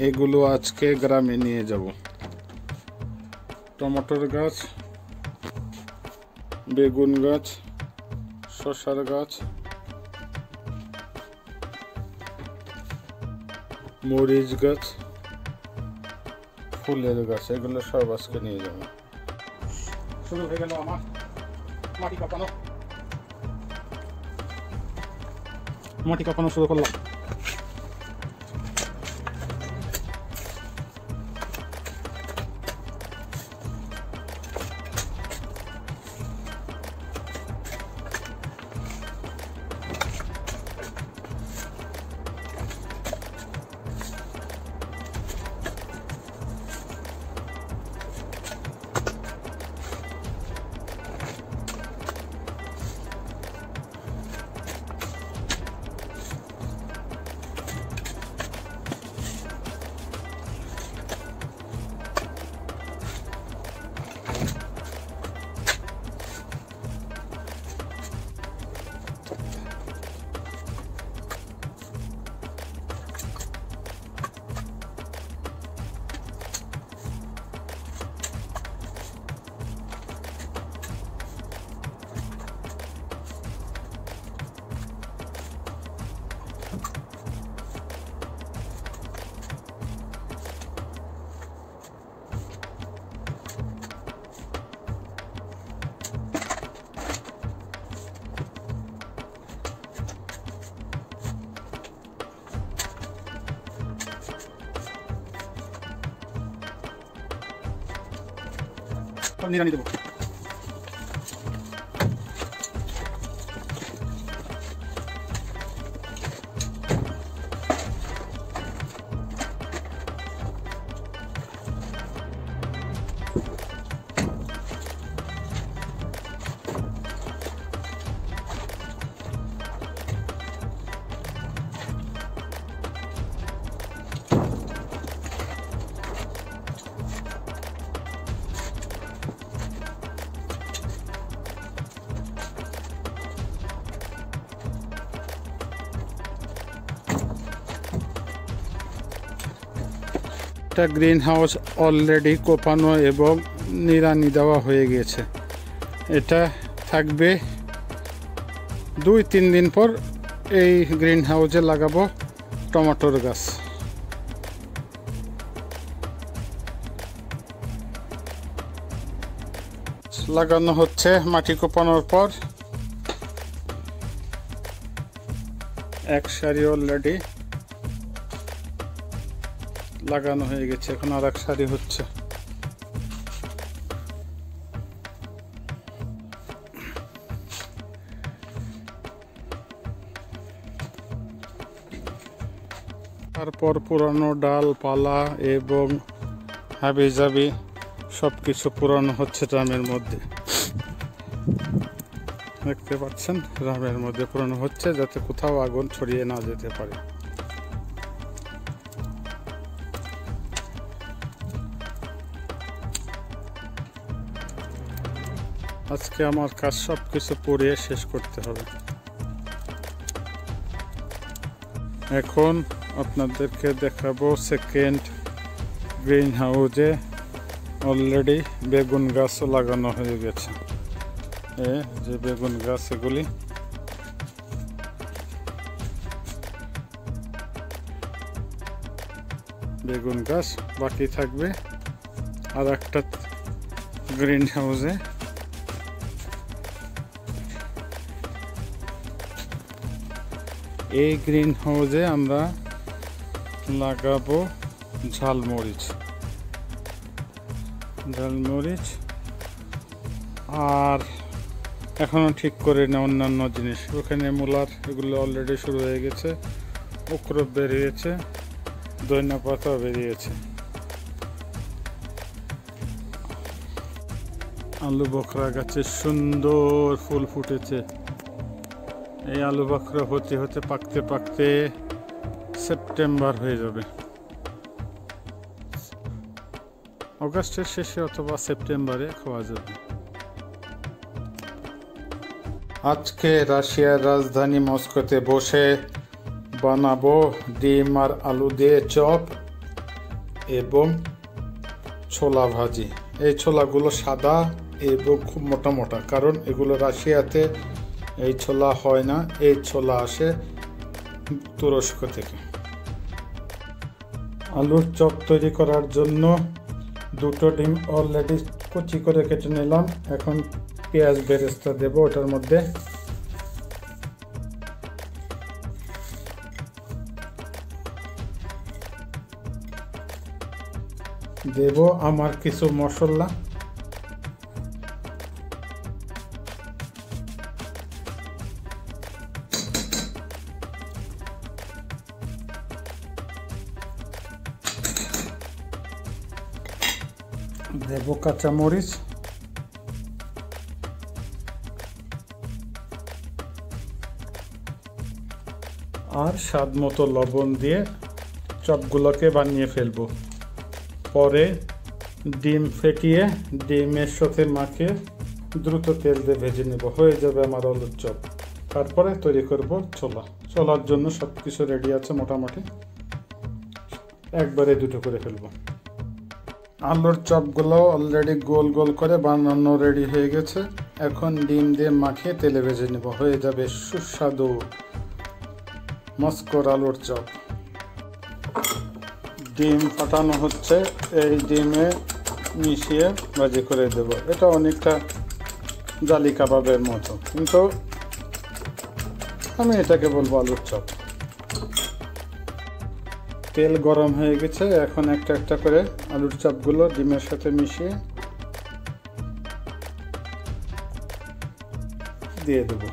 এগুলো আজকে গ্রামে নিয়ে যাব। টমেটোর গাছ, বেগুন গাছ, শসার গাছ, মরিচ গাছ, ফুলের গাছ, এগুলো সব আজকে নিয়ে যাব। শুরু হয়ে গেল আমার মাটি কাঁপানো শুরু করলাম। নিরানি দেবো। গ্রিন হাউস অলরেডি কোপানো এবং নিড়ানি দেওয়া হয়ে গেছে। এটা থাকবে 2-3 দিন পর। এই গ্রিন হাউসে লাগাবো টমেটোর গাছ। লাগানো হচ্ছে মাটি কোপানোর পর। এক সারি অলরেডি লাগানো হয়ে গেছে, এখন আর এক সারি হচ্ছে। তারপর পুরানো ডালপালা এবং হাবিজাবি সব কিছু পুরানো হচ্ছে ড্রামের মধ্যে। দেখতে পাচ্ছেন ড্রামের মধ্যে পুরানো হচ্ছে, যাতে কোথাও আগুন ছড়িয়ে না যেতে পারে। আজকে আমার কাজ সব কিছু পুড়িয়ে শেষ করতে হবে। এখন আপনাদেরকে দেখাবো সেকেন্ড গ্রিন হাউসে অলরেডি বেগুন গাছও লাগানো হয়ে গেছে। যে বেগুন গাছ, এগুলি বেগুন গাছ। বাকি থাকবে আর একটা গ্রিন হাউসে। এই গ্রিন হাউসে আমরা লাগাবো ঝালমরিচ আর এখনো ঠিক করে না অন্যান্য জিনিস। ওখানে মূলার এগুলো অলরেডি শুরু হয়ে গেছে, উকরপ বেরিয়েছে, ধনিয়া পাতা বেরিয়েছে। আলু বখরা গাছে সুন্দর ফুল ফুটেছে। এই আলু বখরা হতে হতে পাকতে পাকতে সেপ্টেম্বর হয়ে যাবে। অগাস্টের শেষে অথবা সেপ্টেম্বরে খাওয়া যাবে। আজকে রাশিয়ার রাজধানী মস্কোতে বসে বানাবো ডিম আর আলু দিয়ে চপ এবং ছোলা ভাজি। এই ছোলাগুলো সাদা এবং খুব মোটা মোটা, কারণ এগুলো রাশিয়াতে এই ছোলা হয় না, এই ছোলা আসে তুরস্ক থেকে। আলুর চপ তৈরি করার জন্য দুটো ডিম অলরেডি কুচি করে কেটে নিলাম। এখন পেঁয়াজ বেরেস্তা দেব ওটার মধ্যে। দেব আমার কিছু মশলা, দেব কাঁচামরিচ, আর স্বাদ মতো লবণ দিয়ে চপগুলোকে বানিয়ে ফেলবো। পরে ডিম ফেটিয়ে ডিমের সাথে মাখিয়ে দ্রুত তেল দিয়ে ভেজে নেব, হয়ে যাবে আমার আলুর চপ। তারপরে তৈরি করব ছোলা। ছোলার জন্য সব কিছু রেডি আছে মোটামুটি, একবারে দুটো করে ফেলবো। আলুর চপগুলো অলরেডি গোল গোল করে বানানো রেডি হয়ে গেছে। এখন ডিম দিয়ে মাখিয়ে তেলে ভেজে নেব, হয়ে যাবে সুস্বাদু মস্কোর আলুর চপ। ডিম ফাটানো হচ্ছে, এই ডিমে মিশিয়ে ভাজি করে দেব। এটা অনেকটা জালি কাবাবের মতো, কিন্তু আমি এটাকে বলবো আলুর চপ। তেল গরম হয়ে গেছে, এখন একটা একটা করে আলুর চপগুলো ডিমের সাথে মিশিয়ে দিয়ে দেব।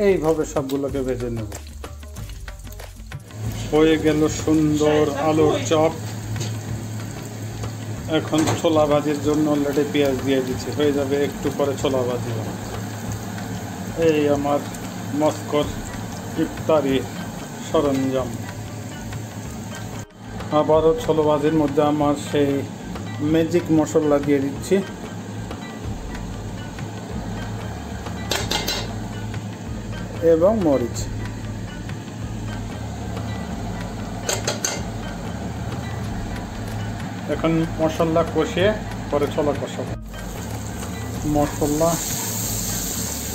এইভাবে সবগুলোকে ভেজে নেব। হয়ে গেল সুন্দর আলুর চপ। এখন ছোলা ভাজির জন্য অলরেডি পেঁয়াজ দিয়ে দিচ্ছি, হয়ে যাবে একটু পরে ছোলা ভাজি। এই আমার মস্কোর ইফতারি সরঞ্জাম। আবারও ছোলা ভাজির মধ্যে আমার সেই ম্যাজিক মশলা দিয়ে দিচ্ছি, এবং মরিচ। এখন মশলা কষিয়ে পরে ছোলা কষাবো। মশলা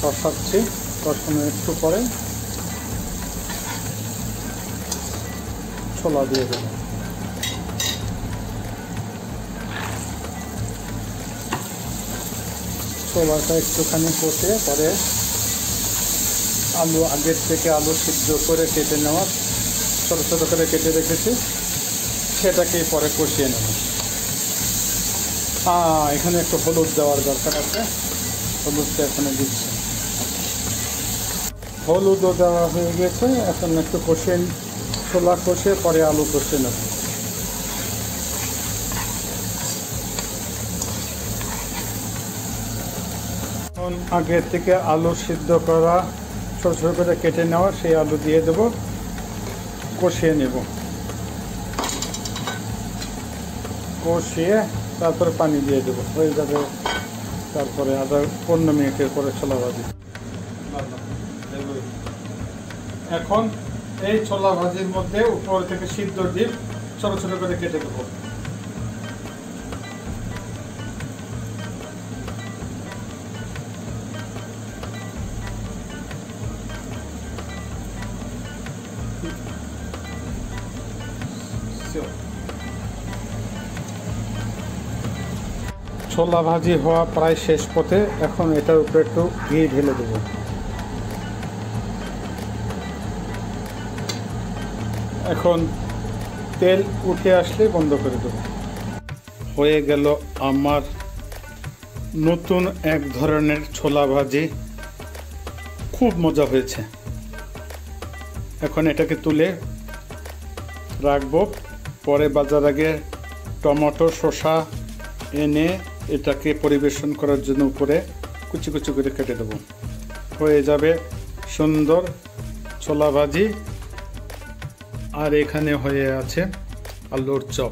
কষাচ্ছি, কষানো একটু পরে ছোলা দিয়ে দেবো। ছোলাটা একটুখানি কষিয়ে পরে আলু, আগের থেকে আলু সিদ্ধ করে কেটে নেওয়া, ছোটো ছোটো করে কেটে রেখেছি, সেটাকে পরে কষিয়ে নেব। এখানে একটু হলুদ দেওয়ার দরকার আছে, হলুদটা এখানে দিচ্ছি। হলুদও দেওয়া হয়ে গেছে, এখন একটু কষিয়ে, ছোলা কষিয়ে পরে আলু কষিয়ে নেব। এখন আগে থেকে আলু সিদ্ধ করা, ছোটো ছোটো করে কেটে নেওয়া সেই আলু দিয়ে দেব, কষিয়ে নেব। কষিয়ে তারপরে পানি দিয়ে দেবো, হয়ে যাবে। তারপরে 15 মিনিটের পরে ছোলা ভাজি। এখন এই ছোলা ভাজির মধ্যে উপর থেকে সিদ্ধ ডিম ছোটো ছোটো করে কেটে দেবো। ছোলা ভাজি হওয়া প্রায় শেষ পথে, এখন এটার উপরে একটু ঘি ঢেলে দেবো। এখন তেল উঠে আসলে বন্ধ করে দেবো। হয়ে গেল আমার নতুন এক ধরনের ছোলা ভাজি। খুব মজা হয়েছে। এখন এটাকে তুলে রাখবো। পরে বাজার আগে টমেটো শসা এনে এটাকে পরিবেশন করার জন্য উপরে কুচি কুচি করে কেটে দেবো। হয়ে যাবে সুন্দর ছোলা ভাজি। আর এখানে হয়ে আছে আলুর চপ।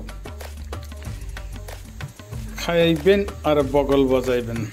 খাইবেন আর বগল বাজাইবেন।